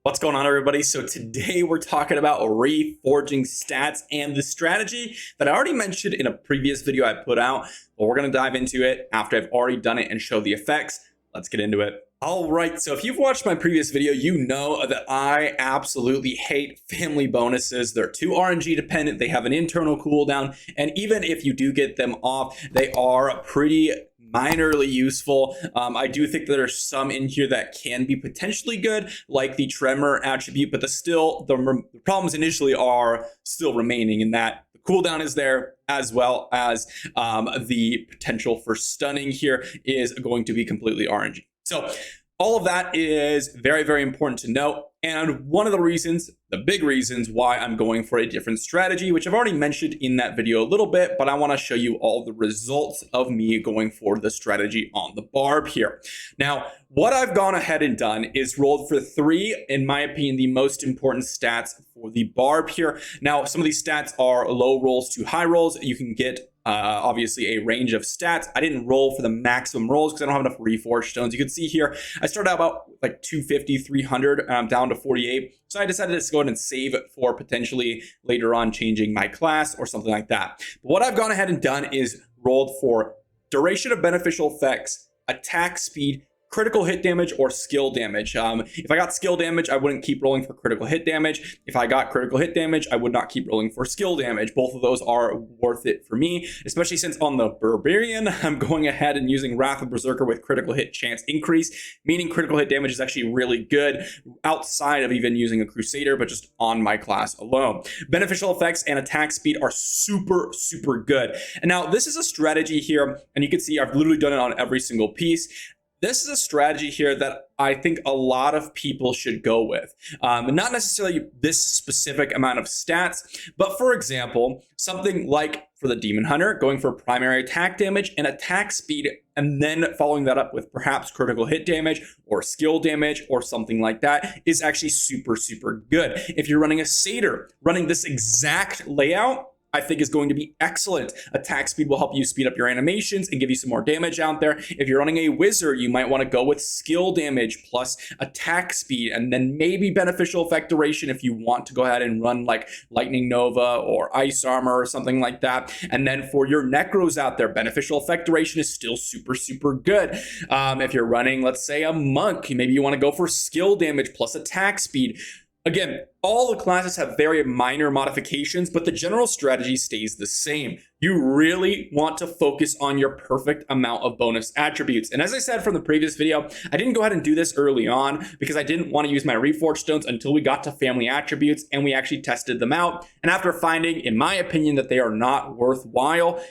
What's going on, everybody? So today we're talking about reforging stats and the strategy that I already mentioned in a previous video I put out, but we're going to dive into it after I've already done it and show the effects. Let's get into it. All right, so if you've watched my previous video, you know that I absolutely hate family bonuses. They're too RNG dependent. They have an internal cooldown, and even if you do get them off, they are pretty minorly useful. I do think that there's some in here that can be potentially good, like the tremor attribute, but the problems initially are still remaining in that the cooldown is there, as well as the potential for stunning here is going to be completely RNG. So all of that is very, very important to note. And one of the reasons, the big reasons why I'm going for a different strategy, which I've already mentioned in that video a little bit, but I want to show you all the results of me going for the strategy on the barb here. Now, what I've gone ahead and done is rolled for three, in my opinion, the most important stats for the barb here. Now, some of these stats are low rolls to high rolls. You can get obviously a range of stats. I didn't roll for the maximum rolls because I don't have enough Reforge stones. You can see here, I started out about like 250, 300, down to 48. So I decided to go ahead and save it for potentially later on changing my class or something like that. But what I've gone ahead and done is rolled for duration of beneficial effects, attack speed, critical hit damage, or skill damage. If I got skill damage, I wouldn't keep rolling for critical hit damage. If I got critical hit damage, I would not keep rolling for skill damage. Both of those are worth it for me, especially since on the Barbarian, I'm going ahead and using Wrath of Berserker with critical hit chance increase, meaning critical hit damage is actually really good outside of even using a Crusader, but just on my class alone. Beneficial effects and attack speed are super, super good. And now this is a strategy here, and you can see I've literally done it on every single piece. This is a strategy here that I think a lot of people should go with. Not necessarily this specific amount of stats, but for example, something like for the Demon Hunter, going for primary attack damage and attack speed, and then following that up with perhaps critical hit damage or skill damage or something like that is actually super, super good. If you're running a Satyr, running this exact layout, I think is going to be excellent. Attack speed will help you speed up your animations and give you some more damage out there. If you're running a wizard, you might want to go with skill damage plus attack speed, and then maybe beneficial effect duration if you want to go ahead and run like Lightning Nova or Ice Armor or something like that. And then for your necros out there, beneficial effect duration is still super, super good. If you're running, let's say, a monk, maybe you want to go for skill damage plus attack speed. Again, all the classes have very minor modifications, but the general strategy stays the same. You really want to focus on your perfect amount of bonus attributes. And as I said from the previous video, I didn't go ahead and do this early on because I didn't want to use my Reforge stones until we got to family attributes and we actually tested them out. And after finding, in my opinion, that they are not worthwhile,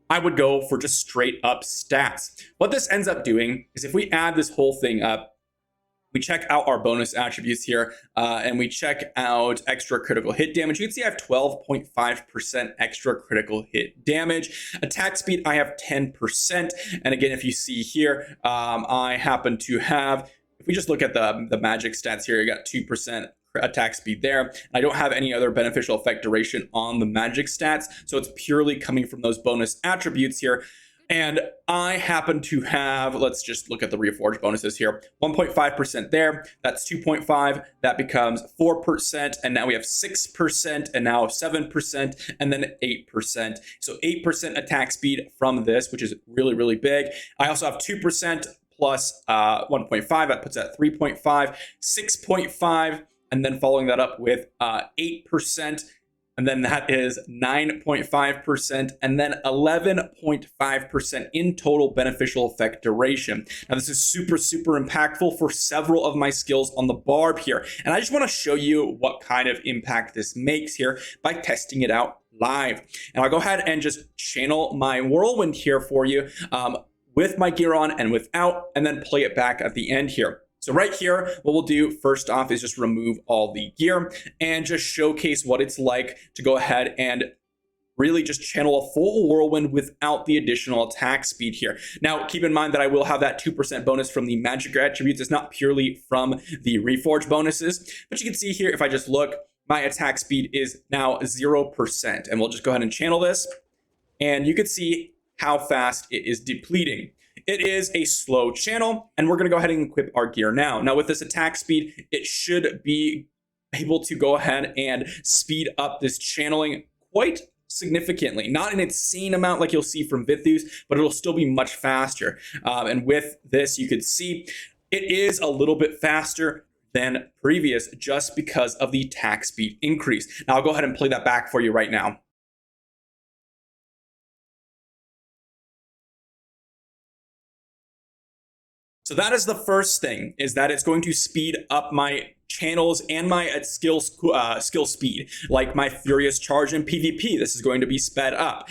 I would go for just straight up stats. What this ends up doing is if we add this whole thing up, we check out our bonus attributes here, and we check out extra critical hit damage. You can see I have 12.5% extra critical hit damage. Attack speed, I have 10%. And again, if you see here, I happen to have, if we just look at the magic stats here, you got 2% attack speed there. I don't have any other beneficial effect duration on the magic stats, so it's purely coming from those bonus attributes here. And I happen to have, let's just look at the Reforge bonuses here, 1.5% there, that's 2.5, that becomes 4%, and now we have 6%, and now 7%, and then 8%. So 8% attack speed from this, which is really, really big. I also have 2% plus 1.5, that puts at 3.5, 6.5, and then following that up with 8%, and then that is 9.5%, and then 11.5% in total beneficial effect duration. Now, this is super, super impactful for several of my skills on the barb here. And I just want to show you what kind of impact this makes here by testing it out live. And I'll go ahead and just channel my whirlwind here for you with my gear on and without, and then play it back at the end here. So right here, what we'll do first off is just remove all the gear and just showcase what it's like to go ahead and really just channel a full whirlwind without the additional attack speed here. Now, keep in mind that I will have that 2% bonus from the magic attributes. It's not purely from the Reforge bonuses, but you can see here, if I just look, my attack speed is now 0%. And we'll just go ahead and channel this, and you can see how fast it is depleting. it is a slow channel, and we're going to go ahead and equip our gear now. Now with this attack speed, it should be able to go ahead and speed up this channeling quite significantly, not an insane amount like you'll see from Vithus, but it'll still be much faster. And with this, you could see it is a little bit faster than previous just because of the attack speed increase. Now I'll go ahead and play that back for you right now. So that is the first thing, is that it's going to speed up my channels and my skill speed, like my Furious Charge in PvP. This is going to be sped up.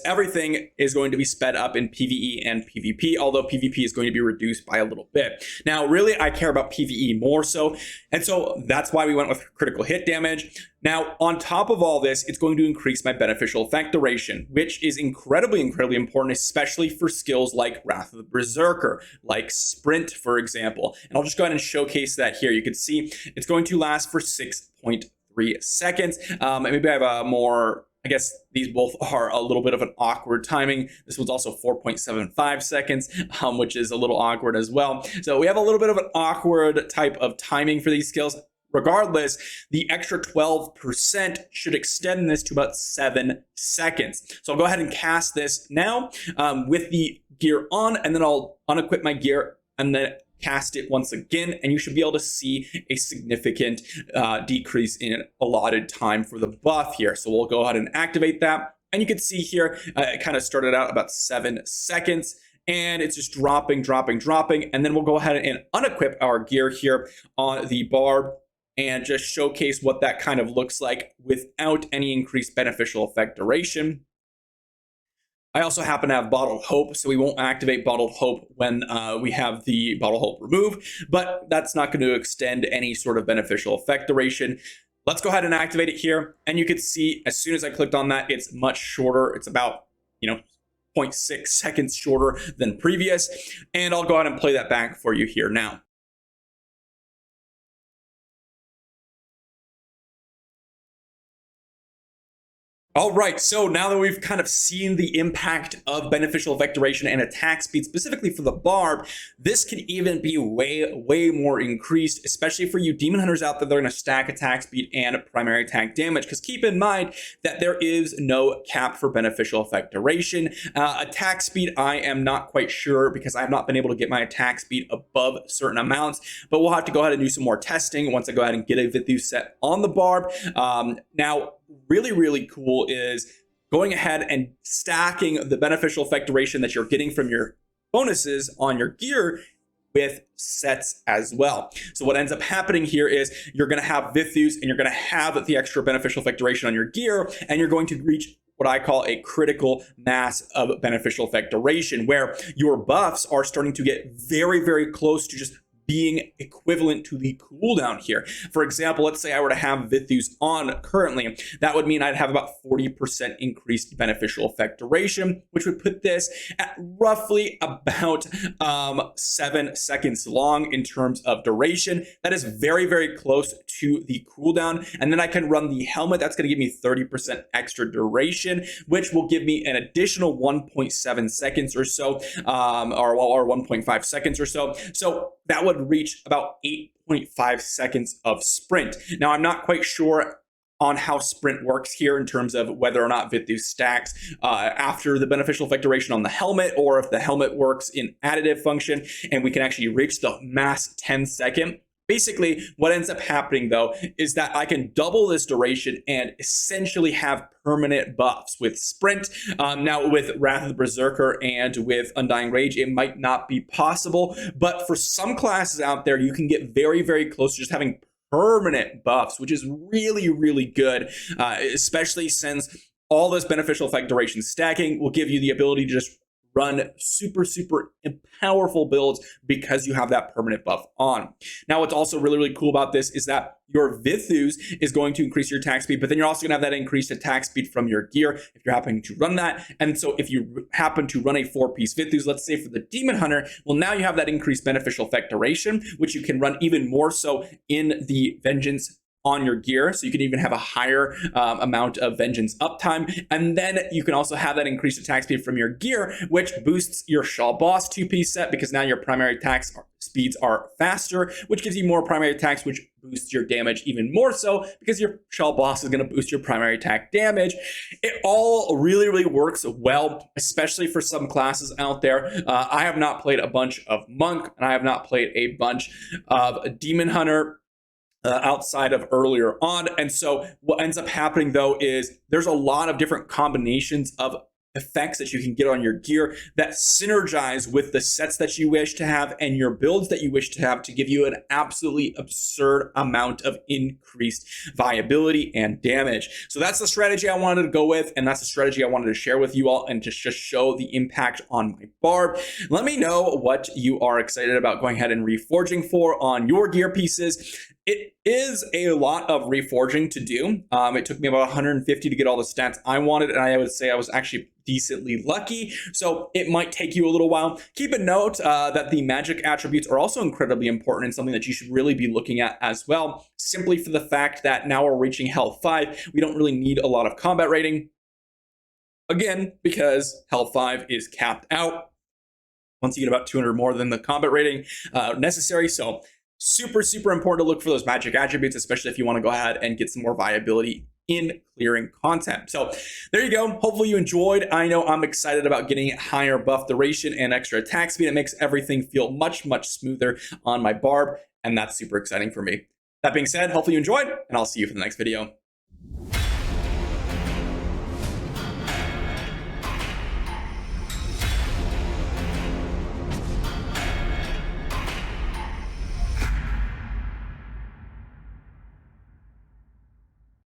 Everything is going to be sped up in PvE and PvP, although PvP is going to be reduced by a little bit. Now, really, I care about PvE more so, and so that's why we went with critical hit damage. Now, on top of all this, it's going to increase my beneficial effect duration, which is incredibly important, especially for skills like Wrath of the Berserker, like Sprint, for example. And I'll just go ahead and showcase that here. You can see it's going to last for 6.3 seconds. Maybe I have a more, I guess these both are a little bit of an awkward timing. This one's also 4.75 seconds, which is a little awkward as well. So we have a little bit of an awkward type of timing for these skills. Regardless, the extra 12% should extend this to about 7 seconds. So I'll go ahead and cast this now with the gear on, and then I'll unequip my gear and then cast it once again, and you should be able to see a significant decrease in allotted time for the buff here. So we'll go ahead and activate that, and you can see here it kind of started out about 7 seconds. And it's just dropping, and then we'll go ahead and unequip our gear here on the barb and just showcase what that kind of looks like without any increased beneficial effect duration. I also happen to have Bottled Hope, so we won't activate Bottled Hope when we have the Bottled Hope removed, but that's not going to extend any sort of beneficial effect duration. Let's go ahead and activate it here, and you can see as soon as I clicked on that, it's much shorter. It's about, 0.6 seconds shorter than previous, and I'll go ahead and play that back for you here now. All right, so now that we've kind of seen the impact of beneficial effect duration and attack speed, specifically for the barb, this can even be way more increased, especially for you demon hunters out there that are going to stack attack speed and primary attack damage, because keep in mind that there is no cap for beneficial effect duration. Attack speed, I am not quite sure, because I have not been able to get my attack speed above certain amounts, but we'll have to go ahead and do some more testing once I go ahead and get a Vithus set on the barb. Now, really cool is going ahead and stacking the beneficial effect duration that you're getting from your bonuses on your gear with sets as well. So what ends up happening here is you're going to have Vithus and you're going to have the extra beneficial effect duration on your gear, and you're going to reach what I call a critical mass of beneficial effect duration, where your buffs are starting to get very close to just being equivalent to the cooldown here. For example, let's say I were to have Vithus on currently, that would mean I'd have about 40% increased beneficial effect duration, which would put this at roughly about 7 seconds long in terms of duration. That is very close to the cooldown. And then I can run the helmet. That's going to give me 30% extra duration, which will give me an additional 1.7 seconds or so, or 1.5 seconds or so. So that would reach about 8.5 seconds of sprint. Now, I'm not quite sure on how sprint works here in terms of whether or not Vithus stacks after the beneficial effect duration on the helmet, or if the helmet works in additive function and we can actually reach the mass 10 second. Basically, what ends up happening, though, is that I can double this duration and essentially have permanent buffs with Sprint. Now, with Wrath of the Berserker and with Undying Rage, it might not be possible. But for some classes out there, you can get very close to just having permanent buffs, which is really good, especially since all this beneficial effect duration stacking will give you the ability to just run super powerful builds because you have that permanent buff on. Now, what's also really cool about this is that your Vithus is going to increase your attack speed, but then you're also going to have that increased attack speed from your gear if you're happening to run that. And so if you happen to run a 4-piece Vithus, let's say for the Demon Hunter, well, now you have that increased beneficial effect duration, which you can run even more so in the Vengeance on your gear, so you can even have a higher amount of vengeance uptime, and then you can also have that increased attack speed from your gear, which boosts your Shaw Boss 2-piece set, because now your primary attacks speeds are faster, which gives you more primary attacks, which boosts your damage even more so, because your Shaw Boss is going to boost your primary attack damage. It all really works well, especially for some classes out there. I have not played a bunch of Monk, and I have not played a bunch of Demon Hunter outside of earlier on. And so what ends up happening though is there's a lot of different combinations of effects that you can get on your gear that synergize with the sets that you wish to have and your builds that you wish to have to give you an absolutely absurd amount of increased viability and damage. So that's the strategy I wanted to go with, and that's the strategy I wanted to share with you all and just show the impact on my barb. Let me know what you are excited about going ahead and reforging for on your gear pieces. It is a lot of reforging to do. It took me about 150 to get all the stats I wanted, and I would say I was actually decently lucky, so it might take you a little while. Keep a note that the magic attributes are also incredibly important and something that you should really be looking at as well, simply for the fact that now we're reaching Health 5. We don't really need a lot of combat rating, again, because Health 5 is capped out once you get about 200 more than the combat rating necessary. So super important to look for those magic attributes, especially if you want to go ahead and get some more viability in clearing content. So there you go. Hopefully you enjoyed. I know I'm excited about getting higher buff duration and extra attack speed. It makes everything feel much smoother on my barb, and that's super exciting for me. That being said, hopefully you enjoyed, and I'll see you for the next video.